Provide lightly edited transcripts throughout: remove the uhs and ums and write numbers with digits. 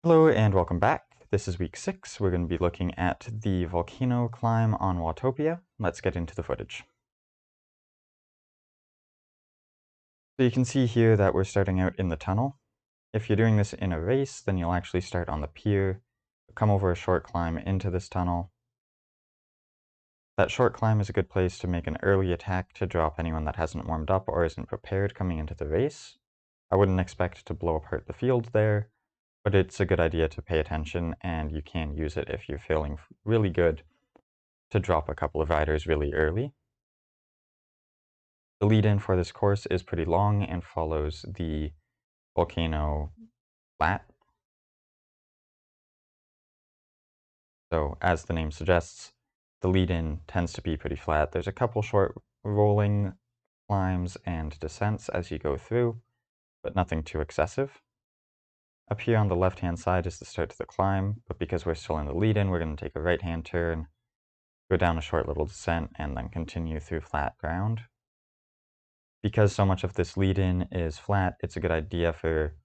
Hello and welcome back. This is week 6. We're going to be looking at the volcano climb on Watopia. Let's get into the footage. So you can see here that we're starting out in the tunnel. If you're doing this in a race, then you'll actually start on the pier, come over a short climb into this tunnel. That short climb is a good place to make an early attack to drop anyone that hasn't warmed up or isn't prepared coming into the race. I wouldn't expect to blow apart the field there, but it's a good idea to pay attention, and you can use it if you're feeling really good to drop a couple of riders really early. The lead-in for this course is pretty long and follows the volcano flat. So as the name suggests, the lead-in tends to be pretty flat. There's a couple short rolling climbs and descents as you go through, but nothing too excessive. Up here on the left-hand side is the start to the climb, but because we're still in the lead-in, we're going to take a right-hand turn, go down a short little descent, and then continue through flat ground. Because so much of this lead-in is flat, it's a good idea for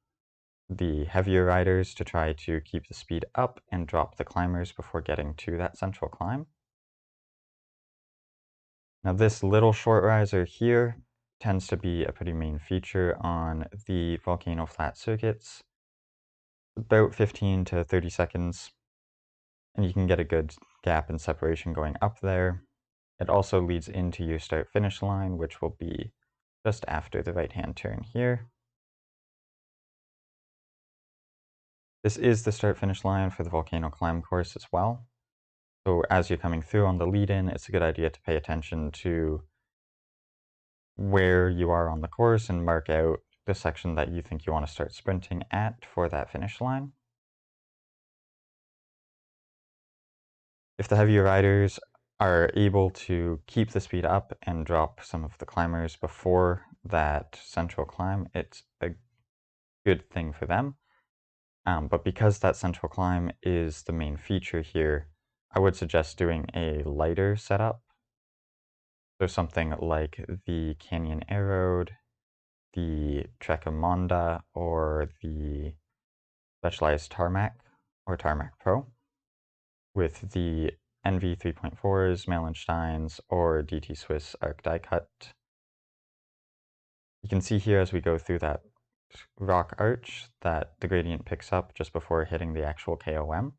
the heavier riders to try to keep the speed up and drop the climbers before getting to that central climb. Now this little short riser here tends to be a pretty main feature on the volcano flat circuits. About 15 to 30 seconds, and you can get a good gap and separation going up there. It also leads into your start-finish line, which will be just after the right-hand turn here. This is the start-finish line for the Volcano Climb course as well. So as you're coming through on the lead-in, it's a good idea to pay attention to where you are on the course and mark out the section that you think you want to start sprinting at for that finish line. If the heavier riders are able to keep the speed up and drop some of the climbers before that central climb, it's a good thing for them. But because that central climb is the main feature here, I would suggest doing a lighter setup. So something like the Canyon Aeroad, the Trecamonda, or the Specialized Tarmac, or Tarmac Pro, with the NV 3.4s, Meilensteins, or DT Swiss Arc Die Cut. You can see here as we go through that rock arch that the gradient picks up just before hitting the actual KOM.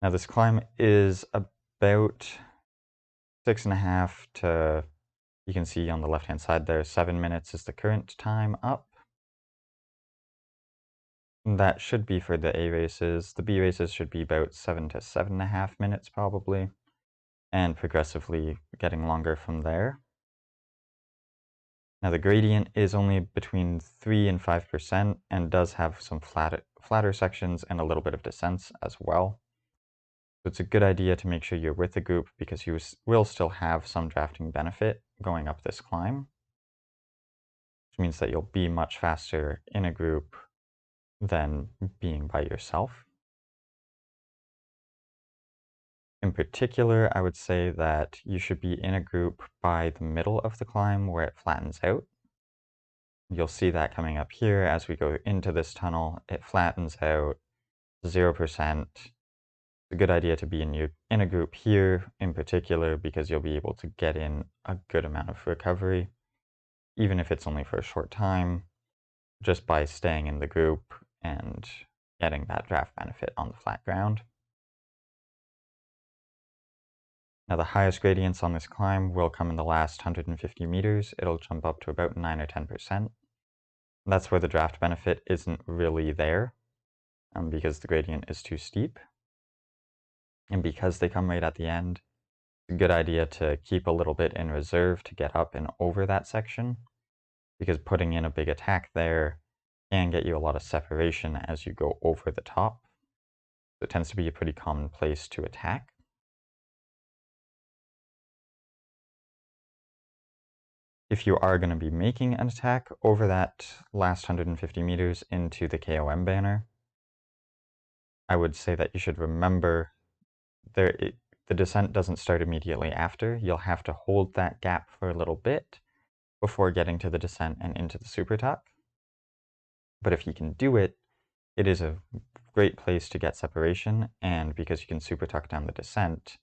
Now this climb is about 6.5 to, you can see on the left hand side there, 7 minutes is the current time up. That should be for the A races. The B races should be about 7 to 7.5 minutes probably, and progressively getting longer from there. Now the gradient is only between 3 and 5% and does have some flatter sections and a little bit of descents as well. So it's a good idea to make sure you're with a group because you will still have some drafting benefit going up this climb, which means that you'll be much faster in a group than being by yourself. In particular, I would say that you should be in a group by the middle of the climb where it flattens out. You'll see that coming up here as we go into this tunnel. It flattens out 0%. It's a good idea to be in a group here in particular because you'll be able to get in a good amount of recovery, even if it's only for a short time, just by staying in the group and getting that draft benefit on the flat ground. Now the highest gradients on this climb will come in the last 150 meters. It'll jump up to about 9 or 10%. That's where the draft benefit isn't really there, because the gradient is too steep. And because they come right at the end, it's a good idea to keep a little bit in reserve to get up and over that section, because putting in a big attack there can get you a lot of separation as you go over the top. So it tends to be a pretty common place to attack. If you are going to be making an attack over that last 150 meters into the KOM banner, I would say that you should remember the descent doesn't start immediately after. You'll have to hold that gap for a little bit before getting to the descent and into the super tuck. But if you can do it, it is a great place to get separation, and because you can super tuck down the descent,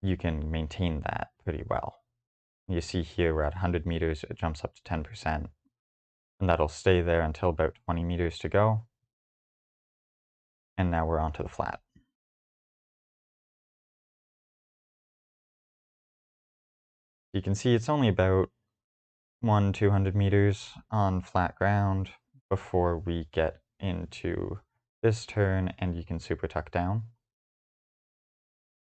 you can maintain that pretty well. You see here we're at 100 meters, it jumps up to 10%, and that'll stay there until about 20 meters to go. And now we're onto the flat. You can see it's only about 200 meters on flat ground before we get into this turn, and you can super tuck down.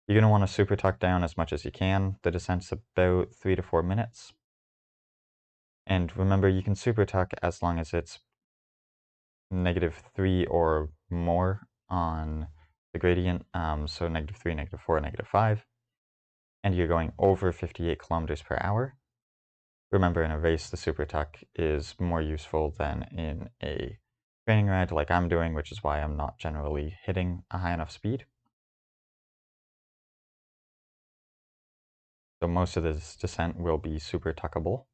You're going to want to super tuck down as much as you can. The descent's about 3 to 4 minutes. And remember, you can super tuck as long as it's -3 or more on the gradient, so -3, -4, -5, and you're going over 58 kilometers per hour. Remember, in a race, the super tuck is more useful than in a training ride like I'm doing, which is why I'm not generally hitting a high enough speed. So most of this descent will be super tuckable.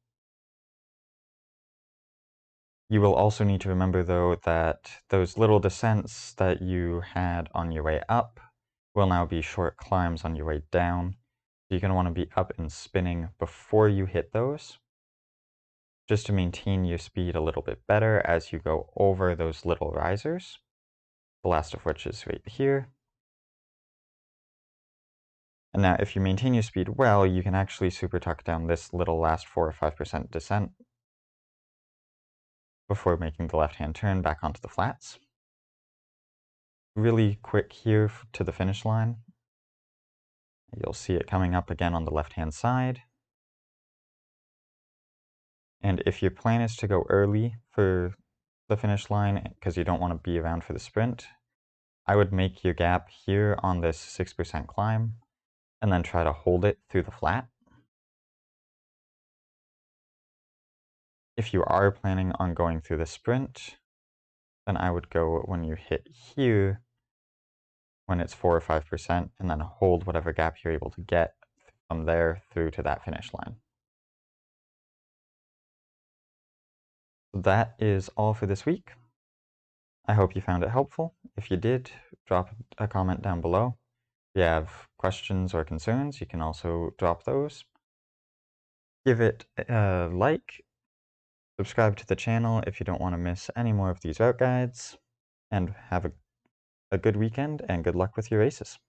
You will also need to remember, though, that those little descents that you had on your way up will now be short climbs on your way down. So you're going to want to be up and spinning before you hit those, just to maintain your speed a little bit better as you go over those little risers, the last of which is right here. And now if you maintain your speed well, you can actually super tuck down this little last 4 or 5% descent before making the left-hand turn back onto the flats. Really quick here to the finish line. You'll see it coming up again on the left-hand side. And if your plan is to go early for the finish line because you don't want to be around for the sprint, I would make your gap here on this 6% climb and then try to hold it through the flat. If you are planning on going through the sprint, then I would go when you hit here when it's 4 or 5% and then hold whatever gap you're able to get from there through to that finish line. So that is all for this week. I hope you found it helpful. If you did, drop a comment down below. If you have questions or concerns, you can also drop those. Give it a like, subscribe to the channel if you don't want to miss any more of these route guides, and have a good weekend and good luck with your races.